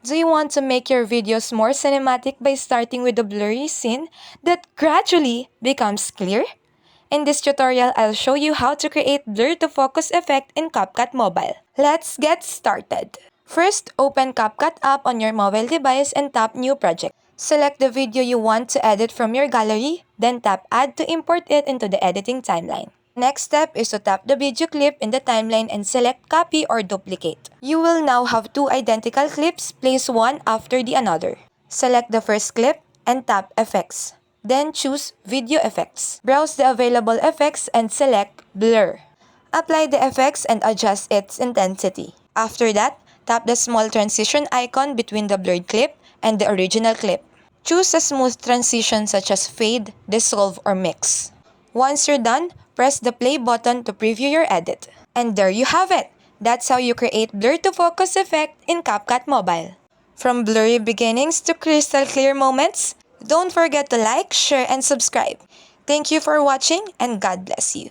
Do you want to make your videos more cinematic by starting with a blurry scene that gradually becomes clear? In this tutorial, I'll show you how to create blur to focus effect in CapCut Mobile. Let's get started. First, open CapCut app on your mobile device and tap New Project. Select the video you want to edit from your gallery, then tap Add to import it into the editing timeline. Next step is to tap the video clip in the timeline and select Copy or Duplicate. You will now have two identical clips placed one after the another. Select the first clip and tap Effects. Then choose Video Effects. Browse the available effects and select Blur. Apply the effects and adjust its intensity. After that, tap the small transition icon between the blurred clip and the original clip. Choose a smooth transition such as Fade, Dissolve, or Mix. Once you're done, press the play button to preview your edit. And there you have it! That's how you create blur to focus effect in CapCut Mobile. From blurry beginnings to crystal clear moments, don't forget to like, share, and subscribe. Thank you for watching and God bless you.